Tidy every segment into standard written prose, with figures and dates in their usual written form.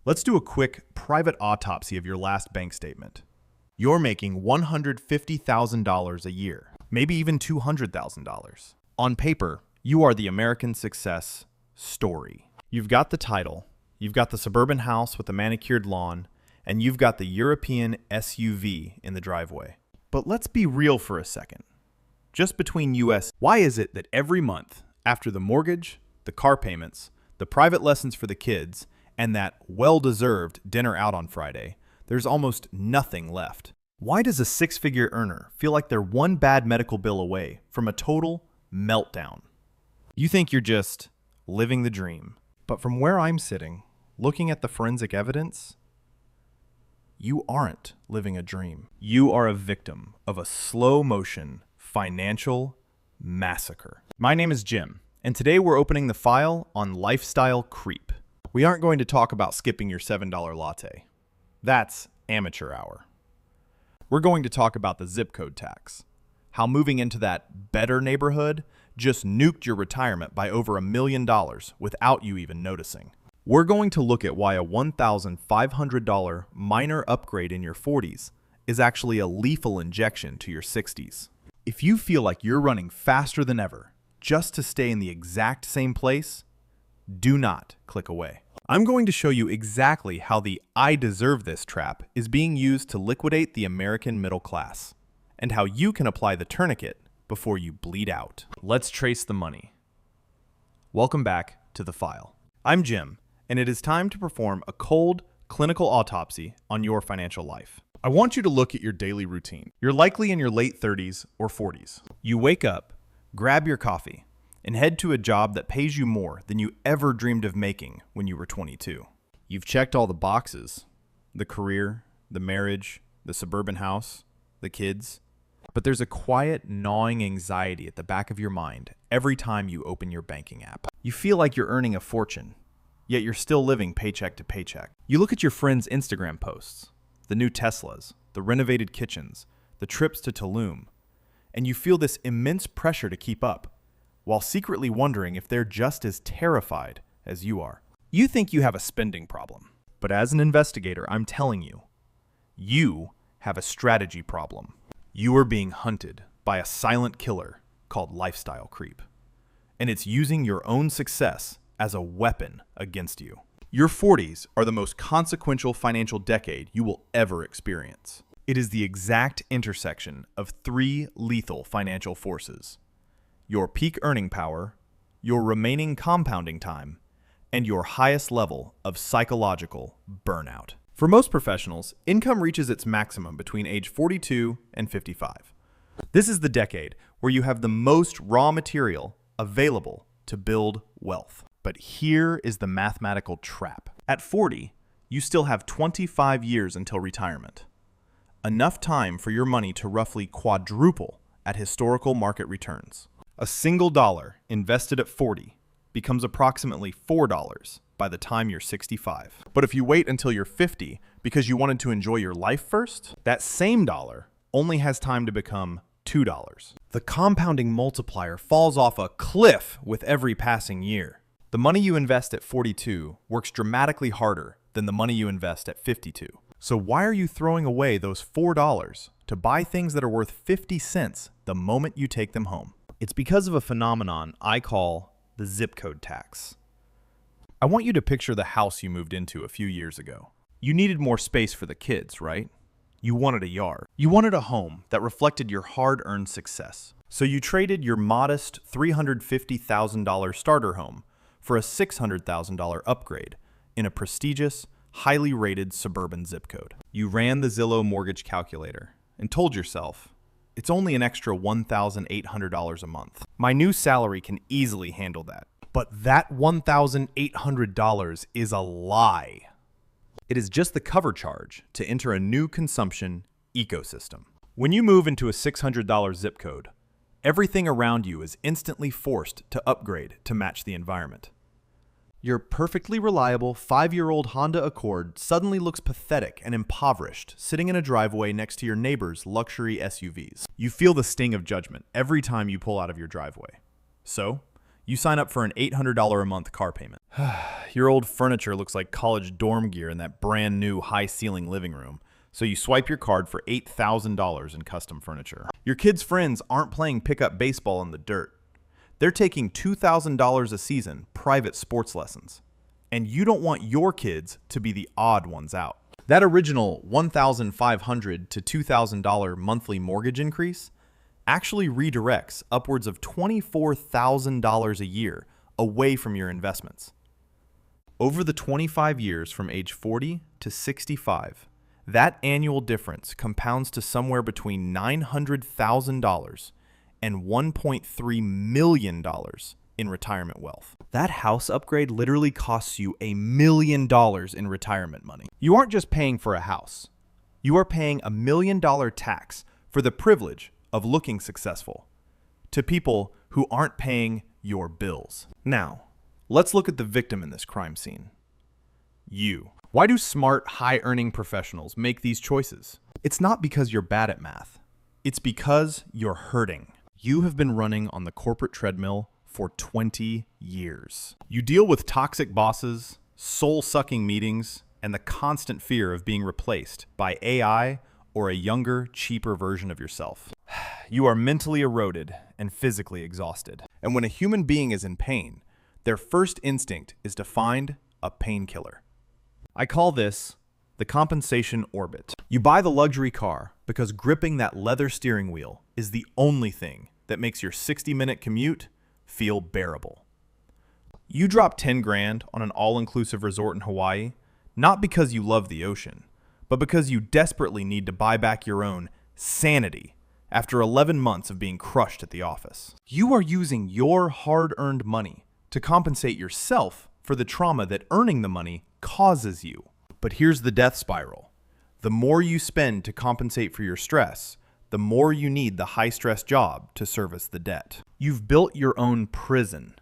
Let's do a quick private autopsy of your last bank statement. You're making $150,000 a year, maybe even $200,000. On paper, you are the American success story. You've got the title, you've got the suburban house with a manicured lawn, and you've got the European SUV in the driveway. But let's be real for a second. Just between US, why is it that every month, after the mortgage, the car payments, the private lessons for the kids, and that well-deserved dinner out on Friday, there's almost nothing left? Why does a six-figure earner feel like they're one bad medical bill away from a total meltdown? You think you're just living the dream. But from where I'm sitting, looking at the forensic evidence, you aren't living a dream. You are a victim of a slow-motion financial massacre. My name is Jim, and today we're opening the file on lifestyle creep. We aren't going to talk about skipping your $7 latte. That's amateur hour. We're going to talk about the zip code tax, how moving into that better neighborhood just nuked your retirement by over $1 million without you even noticing. We're going to look at why a $1,500 minor upgrade in your 40s is actually a lethal injection to your 60s. If you feel like you're running faster than ever just to stay in the exact same place, do not click away. I'm going to show you exactly how the "I deserve this" trap is being used to liquidate the American middle class, and how you can apply the tourniquet before you bleed out. Let's trace the money. Welcome back to the file. I'm Jim, and it is time to perform a cold, clinical autopsy on your financial life. I want you to look at your daily routine. You're likely in your late 30s or 40s. You wake up, grab your coffee, and head to a job that pays you more than you ever dreamed of making when you were 22. You've checked all the boxes: the career, the marriage, the suburban house, the kids. But there's a quiet, gnawing anxiety at the back of your mind every time you open your banking app. You feel like you're earning a fortune, yet you're still living paycheck to paycheck. You look at your friends' Instagram posts, the new Teslas, the renovated kitchens, the trips to Tulum, and you feel this immense pressure to keep up, while secretly wondering if they're just as terrified as you are. You think you have a spending problem, but as an investigator, I'm telling you, you have a strategy problem. You are being hunted by a silent killer called lifestyle creep, and it's using your own success as a weapon against you. Your 40s are the most consequential financial decade you will ever experience. It is the exact intersection of three lethal financial forces: your peak earning power, your remaining compounding time, and your highest level of psychological burnout. For most professionals, income reaches its maximum between age 42 and 55. This is the decade where you have the most raw material available to build wealth. But here is the mathematical trap. At 40, you still have 25 years until retirement. Enough time for your money to roughly quadruple at historical market returns. A single dollar invested at 40 becomes approximately $4 by the time you're 65. But if you wait until you're 50 because you wanted to enjoy your life first, that same dollar only has time to become $2. The compounding multiplier falls off a cliff with every passing year. The money you invest at 42 works dramatically harder than the money you invest at 52. So why are you throwing away those $4 to buy things that are worth 50 cents the moment you take them home? It's because of a phenomenon I call the zip code tax. I want you to picture the house you moved into a few years ago. You needed more space for the kids, right? You wanted a yard. You wanted a home that reflected your hard-earned success. So you traded your modest $350,000 starter home for a $600,000 upgrade in a prestigious, highly rated suburban zip code. You ran the Zillow mortgage calculator and told yourself, it's only an extra $1,800 a month. My new salary can easily handle that. But that $1,800 is a lie. It is just the cover charge to enter a new consumption ecosystem. When you move into a $600 zip code, everything around you is instantly forced to upgrade to match the environment. Your perfectly reliable 5-year-old Honda Accord suddenly looks pathetic and impoverished sitting in a driveway next to your neighbor's luxury SUVs. You feel the sting of judgment every time you pull out of your driveway. So, You sign up for an $800 a month car payment. Your old furniture looks like college dorm gear in that brand new high-ceiling living room, so you swipe your card for $8,000 in custom furniture. Your kids' friends aren't playing pickup baseball in the dirt. They're taking $2,000 a season private sports lessons, and you don't want your kids to be the odd ones out. That original $1,500 to $2,000 monthly mortgage increase actually redirects upwards of $24,000 a year away from your investments. Over the 25 years from age 40 to 65, that annual difference compounds to somewhere between $900,000 and $1.3 million in retirement wealth. That house upgrade literally costs you $1 million in retirement money. You aren't just paying for a house. You are paying $1 million tax for the privilege of looking successful to people who aren't paying your bills. Now, let's look at the victim in this crime scene. You. Why do smart, high-earning professionals make these choices? It's not because you're bad at math. It's because you're hurting. You have been running on the corporate treadmill for 20 years. You deal with toxic bosses, soul-sucking meetings, and the constant fear of being replaced by AI or a younger, cheaper version of yourself. You are mentally eroded and physically exhausted. And when a human being is in pain, their first instinct is to find a painkiller. I call this the compensation orbit. You buy the luxury car because gripping that leather steering wheel is the only thing that makes your 60-minute commute feel bearable. You drop 10 grand on an all-inclusive resort in Hawaii, not because you love the ocean, but because you desperately need to buy back your own sanity after 11 months of being crushed at the office. You are using your hard-earned money to compensate yourself for the trauma that earning the money causes you. But here's the death spiral. The more you spend to compensate for your stress, the more you need the high-stress job to service the debt. You've built your own prison,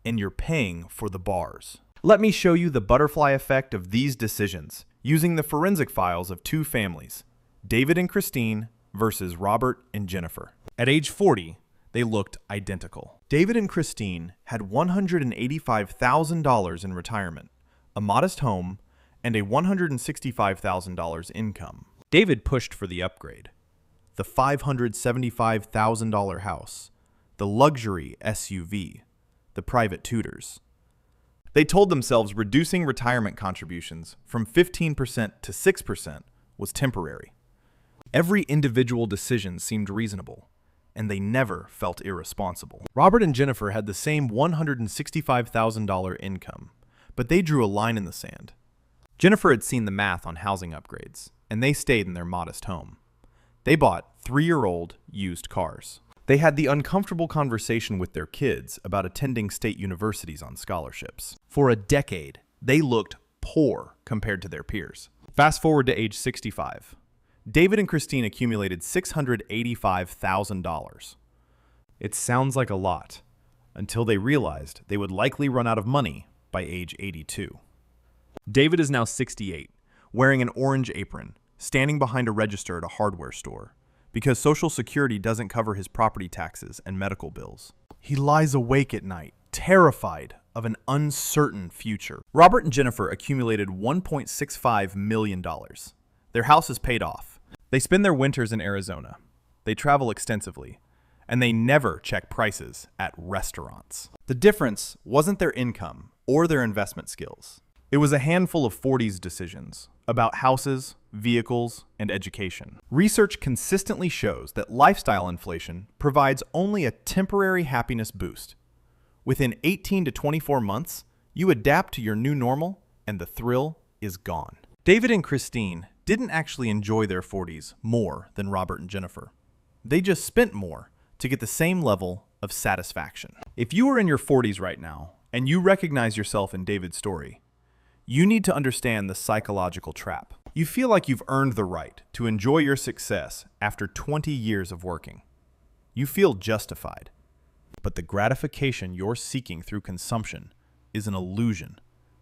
and you're paying for the bars. Let me show you the butterfly effect of these decisions using the forensic files of two families, David and Christine versus Robert and Jennifer. At age 40, they looked identical. David and Christine had $185,000 in retirement, a modest home, and a $165,000 income. David pushed for the upgrade. The $575,000 house, the luxury SUV, the private tutors. They told themselves reducing retirement contributions from 15% to 6% was temporary. Every individual decision seemed reasonable, and they never felt irresponsible. Robert and Jennifer had the same $165,000 income, but they drew a line in the sand. Jennifer had seen the math on housing upgrades, and they stayed in their modest home. They bought 3-year-old used cars. They had the uncomfortable conversation with their kids about attending state universities on scholarships. For a decade, they looked poor compared to their peers. Fast forward to age 65. David and Christine accumulated $685,000. It sounds like a lot, until they realized they would likely run out of money by age 82. David is now 68, wearing an orange apron, standing behind a register at a hardware store, because Social Security doesn't cover his property taxes and medical bills. He lies awake at night, terrified of an uncertain future. Robert and Jennifer accumulated $1.65 million. Their house is paid off. They spend their winters in Arizona. They travel extensively, and they never check prices at restaurants. The difference wasn't their income or their investment skills. It was a handful of 40s decisions about houses, vehicles, and education. Research consistently shows that lifestyle inflation provides only a temporary happiness boost. Within 18 to 24 months, you adapt to your new normal, and the thrill is gone. David and Christine didn't actually enjoy their 40s more than Robert and Jennifer. They just spent more to get the same level of satisfaction. If you are in your 40s right now, and you recognize yourself in David's story, you need to understand the psychological trap. You feel like you've earned the right to enjoy your success after 20 years of working. You feel justified. But the gratification you're seeking through consumption is an illusion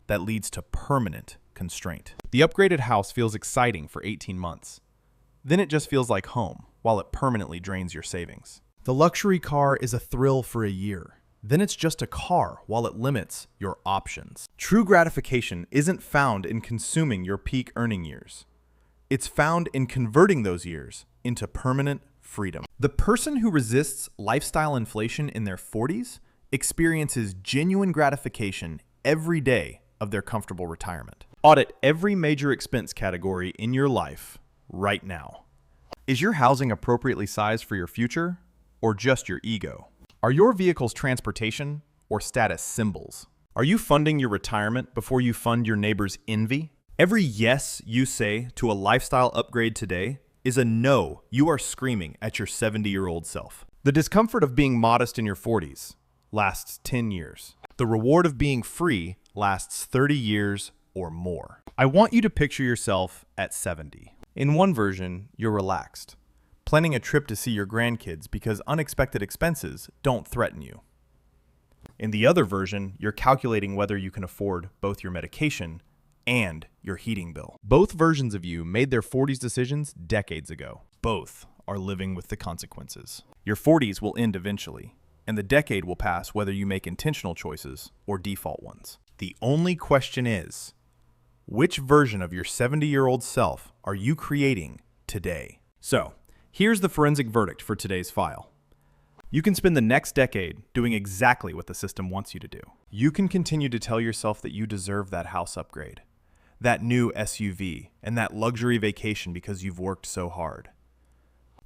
that leads to permanent constraint. The upgraded house feels exciting for 18 months. Then it just feels like home, while it permanently drains your savings. The luxury car is a thrill for a year. then it's just a car while it limits your options. True gratification isn't found in consuming your peak earning years. It's found in converting those years into permanent freedom. The person who resists lifestyle inflation in their 40s experiences genuine gratification every day of their comfortable retirement. Audit every major expense category in your life right now. Is your housing appropriately sized for your future or just your ego? Are your vehicles transportation or status symbols? Are you funding your retirement before you fund your neighbor's envy? Every yes you say to a lifestyle upgrade today is a no you are screaming at your 70-year-old self. The discomfort of being modest in your 40s lasts 10 years. The reward of being free lasts 30 years or more. I want you to picture yourself at 70. In one version, you're relaxed, planning a trip to see your grandkids because unexpected expenses don't threaten you. In the other version, you're calculating whether you can afford both your medication and your heating bill. Both versions of you made their 40s decisions decades ago. Both are living with the consequences. Your 40s will end eventually, and the decade will pass whether you make intentional choices or default ones. The only question is, which version of your 70-year-old self are you creating today? So, here's the forensic verdict for today's file. You can spend the next decade doing exactly what the system wants you to do. You can continue to tell yourself that you deserve that house upgrade, that new SUV, and that luxury vacation because you've worked so hard.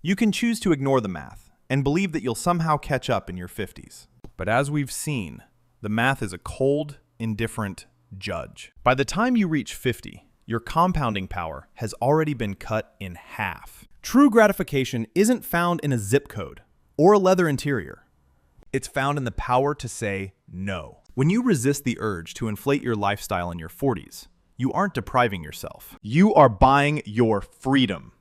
You can choose to ignore the math and believe that you'll somehow catch up in your 50s. But as we've seen, the math is a cold, indifferent judge. By the time you reach 50, your compounding power has already been cut in half. True gratification isn't found in a zip code or a leather interior. It's found in the power to say no. When you resist the urge to inflate your lifestyle in your 40s, you aren't depriving yourself. You are buying your freedom.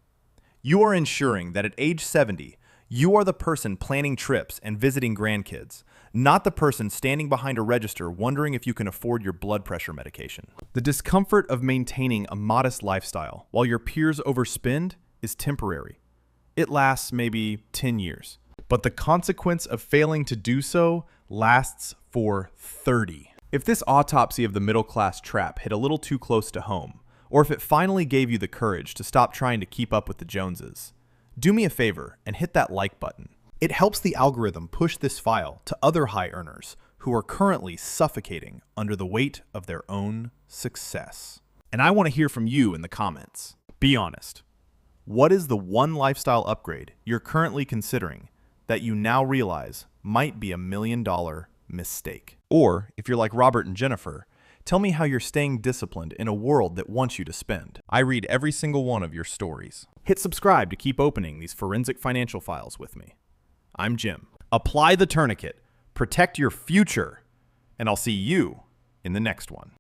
You are ensuring that at age 70, you are the person planning trips and visiting grandkids, not the person standing behind a register wondering if you can afford your blood pressure medication. The discomfort of maintaining a modest lifestyle while your peers overspend is temporary. It lasts maybe 10 years. But the consequence of failing to do so lasts for 30. If this autopsy of the middle-class trap hit a little too close to home, or if it finally gave you the courage to stop trying to keep up with the Joneses, do me a favor and hit that like button. It helps the algorithm push this file to other high earners who are currently suffocating under the weight of their own success. And I want to hear from you in the comments. Be honest. What is the one lifestyle upgrade you're currently considering that you now realize might be $1 million mistake? Or, if you're like Robert and Jennifer, tell me how you're staying disciplined in a world that wants you to spend. I read every single one of your stories. Hit subscribe to keep opening these forensic financial files with me. I'm Jim. Apply the tourniquet, protect your future, and I'll see you in the next one.